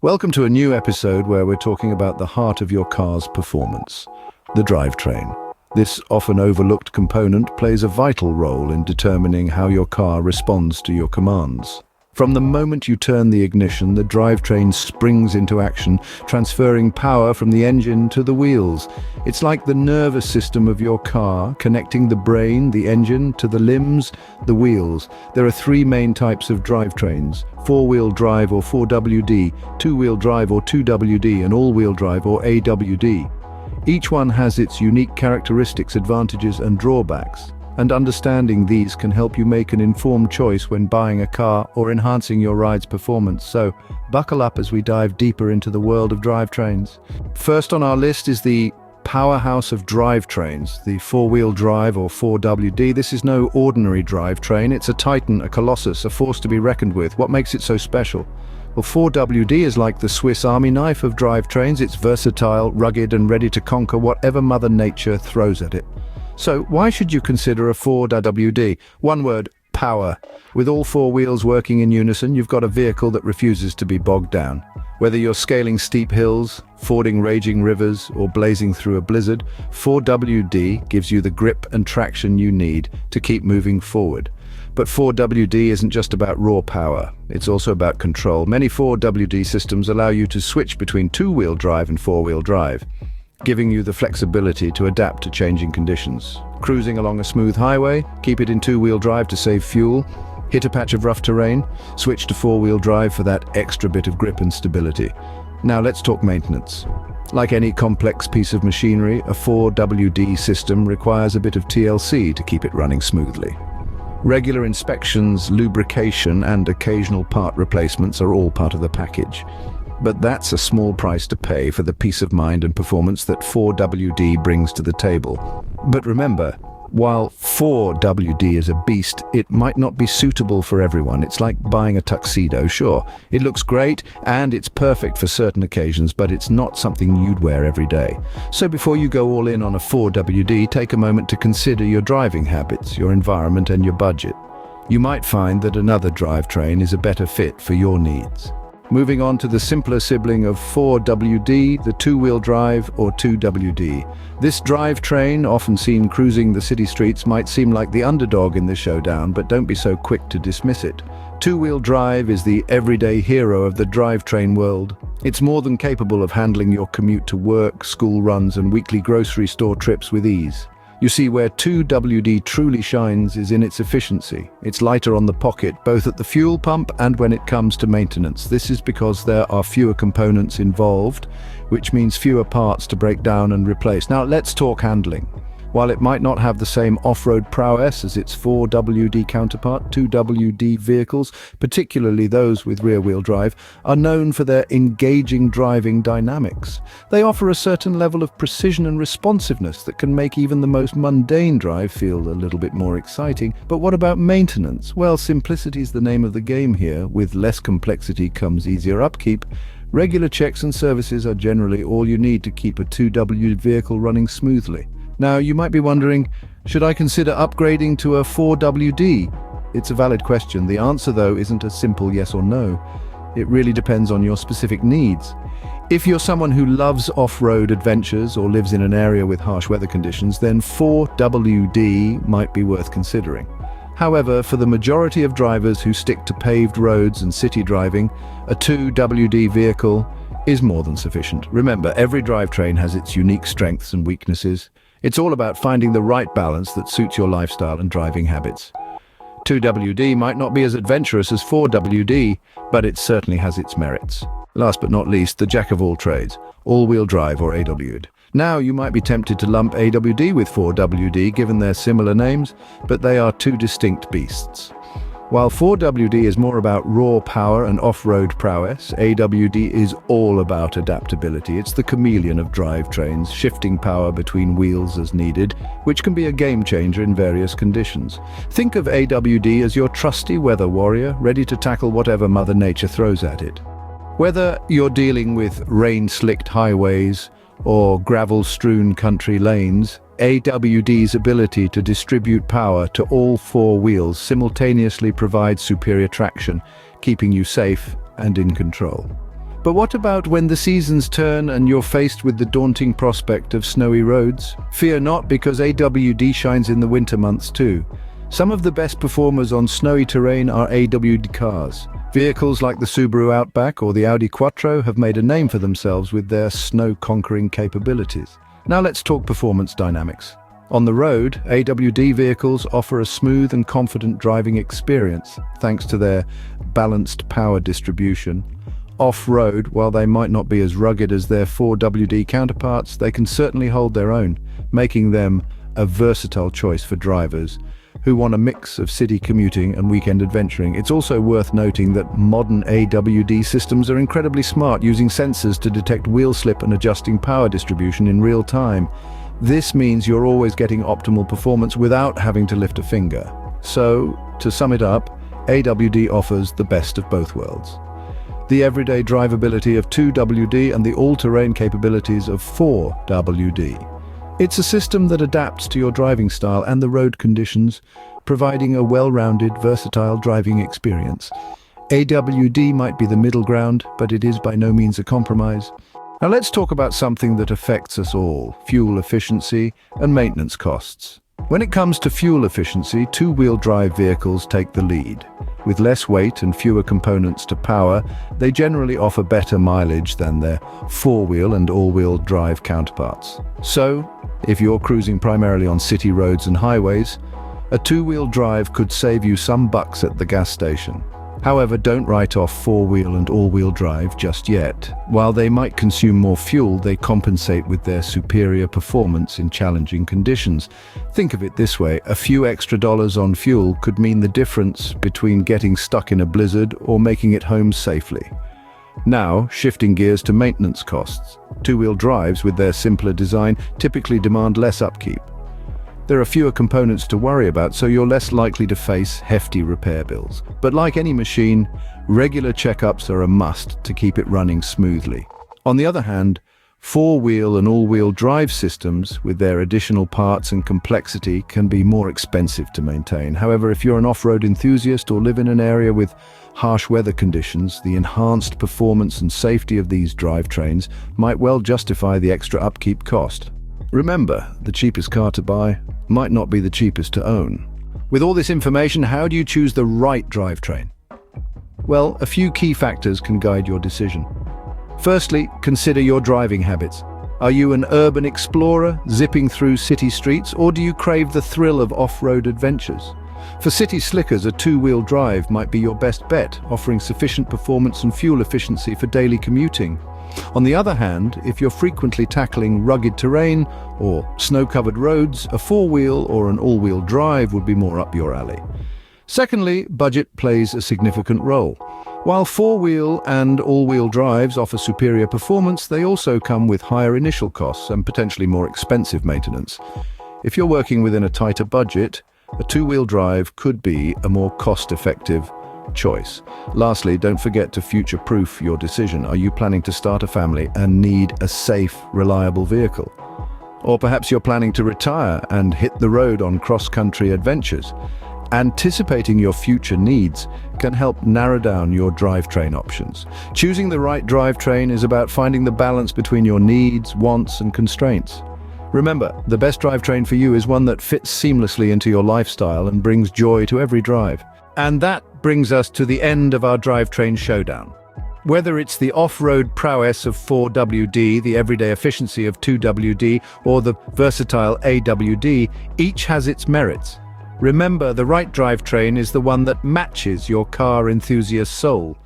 Welcome to a new episode where we're talking about the heart of your car's performance, the drivetrain. This often overlooked component plays a vital role in determining how your car responds to your commands. From the moment you turn the ignition, the drivetrain springs into action, transferring power from the engine to the wheels. It's like the nervous system of your car, connecting the brain, the engine, to the limbs, the wheels. There are three main types of drivetrains: four-wheel drive or 4WD, two-wheel drive or 2WD, and all-wheel drive or AWD. Each one has its unique characteristics, advantages, and drawbacks. And understanding these can help you make an informed choice when buying a car or enhancing your ride's performance. So, buckle up as we dive deeper into the world of drivetrains. First on our list is the powerhouse of drivetrains, the four-wheel drive or 4WD. This is no ordinary drivetrain. It's a titan, a colossus, a force to be reckoned with. What makes it so special? Well, 4WD is like the Swiss Army knife of drivetrains. It's versatile, rugged, and ready to conquer whatever Mother Nature throws at it. So why should you consider a 4WD? One word: power. With all four wheels working in unison, you've got a vehicle that refuses to be bogged down. Whether you're scaling steep hills, fording raging rivers, or blazing through a blizzard, 4WD gives you the grip and traction you need to keep moving forward. But 4WD isn't just about raw power, it's also about control. Many 4WD systems allow you to switch between two-wheel drive and four-wheel drive, giving you the flexibility to adapt to changing conditions. Cruising along a smooth highway, keep it in two-wheel drive to save fuel. Hit a patch of rough terrain, switch to four-wheel drive for that extra bit of grip and stability. Now let's talk maintenance. Like any complex piece of machinery, a 4WD system requires a bit of TLC to keep it running smoothly. Regular inspections, lubrication, and occasional part replacements are all part of the package. But that's a small price to pay for the peace of mind and performance that 4WD brings to the table. But remember, while 4WD is a beast, it might not be suitable for everyone. It's like buying a tuxedo. Sure, it looks great and it's perfect for certain occasions, but it's not something you'd wear every day. So before you go all in on a 4WD, take a moment to consider your driving habits, your environment, and your budget. You might find that another drivetrain is a better fit for your needs. Moving on to the simpler sibling of 4WD, the two-wheel drive or 2WD. This drivetrain, often seen cruising the city streets, might seem like the underdog in the showdown, but don't be so quick to dismiss it. Two-wheel drive is the everyday hero of the drivetrain world. It's more than capable of handling your commute to work, school runs, and weekly grocery store trips with ease. You see, where 2WD truly shines is in its efficiency. It's lighter on the pocket, both at the fuel pump and when it comes to maintenance. This is because there are fewer components involved, which means fewer parts to break down and replace. Now let's talk handling. While it might not have the same off-road prowess as its 4WD counterpart, 2WD vehicles, particularly those with rear-wheel drive, are known for their engaging driving dynamics. They offer a certain level of precision and responsiveness that can make even the most mundane drive feel a little bit more exciting. But what about maintenance? Well, simplicity is the name of the game here. With less complexity comes easier upkeep. Regular checks and services are generally all you need to keep a 2WD vehicle running smoothly. Now, you might be wondering, should I consider upgrading to a 4WD? It's a valid question. The answer, though, isn't a simple yes or no. It really depends on your specific needs. If you're someone who loves off-road adventures or lives in an area with harsh weather conditions, then 4WD might be worth considering. However, for the majority of drivers who stick to paved roads and city driving, a 2WD vehicle is more than sufficient. Remember, every drivetrain has its unique strengths and weaknesses. It's all about finding the right balance that suits your lifestyle and driving habits. 2WD might not be as adventurous as 4WD, but it certainly has its merits. Last but not least, the jack of all trades, all-wheel drive or AWD. Now, you might be tempted to lump AWD with 4WD given their similar names, but they are two distinct beasts. While 4WD is more about raw power and off-road prowess, AWD is all about adaptability. It's the chameleon of drivetrains, shifting power between wheels as needed, which can be a game changer in various conditions. Think of AWD as your trusty weather warrior, ready to tackle whatever Mother Nature throws at it. Whether you're dealing with rain-slicked highways or gravel-strewn country lanes, AWD's ability to distribute power to all four wheels simultaneously provides superior traction, keeping you safe and in control. But what about when the seasons turn and you're faced with the daunting prospect of snowy roads? Fear not, because AWD shines in the winter months too. Some of the best performers on snowy terrain are AWD cars. Vehicles like the Subaru Outback or the Audi Quattro have made a name for themselves with their snow-conquering capabilities. Now let's talk performance dynamics. On the road, AWD vehicles offer a smooth and confident driving experience thanks to their balanced power distribution. Off-road, while they might not be as rugged as their 4WD counterparts, they can certainly hold their own, making them a versatile choice for drivers who want a mix of city commuting and weekend adventuring. It's also worth noting that modern AWD systems are incredibly smart, using sensors to detect wheel slip and adjusting power distribution in real time. This means you're always getting optimal performance without having to lift a finger. So, to sum it up, AWD offers the best of both worlds. The everyday drivability of 2WD and the all-terrain capabilities of 4WD. It's a system that adapts to your driving style and the road conditions, providing a well-rounded, versatile driving experience. AWD might be the middle ground, but it is by no means a compromise. Now let's talk about something that affects us all: fuel efficiency and maintenance costs. When it comes to fuel efficiency, two-wheel drive vehicles take the lead. With less weight and fewer components to power, they generally offer better mileage than their four-wheel and all-wheel drive counterparts. So, if you're cruising primarily on city roads and highways, a two-wheel drive could save you some bucks at the gas station. However, don't write off four-wheel and all-wheel drive just yet. While they might consume more fuel, they compensate with their superior performance in challenging conditions. Think of it this way: a few extra dollars on fuel could mean the difference between getting stuck in a blizzard or making it home safely. Now, shifting gears to maintenance costs. Two-wheel drives, with their simpler design, typically demand less upkeep. There are fewer components to worry about, so you're less likely to face hefty repair bills. But like any machine, regular checkups are a must to keep it running smoothly. On the other hand, four-wheel and all-wheel drive systems, with their additional parts and complexity, can be more expensive to maintain. However, if you're an off-road enthusiast or live in an area with harsh weather conditions, the enhanced performance and safety of these drivetrains might well justify the extra upkeep cost. Remember, the cheapest car to buy might not be the cheapest to own. With all this information, how do you choose the right drivetrain? Well, a few key factors can guide your decision. Firstly, consider your driving habits. Are you an urban explorer, zipping through city streets, or do you crave the thrill of off-road adventures? For city slickers, a two-wheel drive might be your best bet, offering sufficient performance and fuel efficiency for daily commuting. On the other hand, if you're frequently tackling rugged terrain or snow-covered roads, a four-wheel or an all-wheel drive would be more up your alley. Secondly, budget plays a significant role. While four-wheel and all-wheel drives offer superior performance, they also come with higher initial costs and potentially more expensive maintenance. If you're working within a tighter budget, a two-wheel drive could be a more cost-effective choice. Lastly, don't forget to future-proof your decision. Are you planning to start a family and need a safe, reliable vehicle? Or perhaps you're planning to retire and hit the road on cross-country adventures. Anticipating your future needs can help narrow down your drivetrain options. Choosing the right drivetrain is about finding the balance between your needs, wants, and constraints. Remember, the best drivetrain for you is one that fits seamlessly into your lifestyle and brings joy to every drive. And that brings us to the end of our drivetrain showdown. Whether it's the off-road prowess of 4WD, the everyday efficiency of 2WD, or the versatile AWD, each has its merits. Remember, the right drivetrain is the one that matches your car enthusiast soul.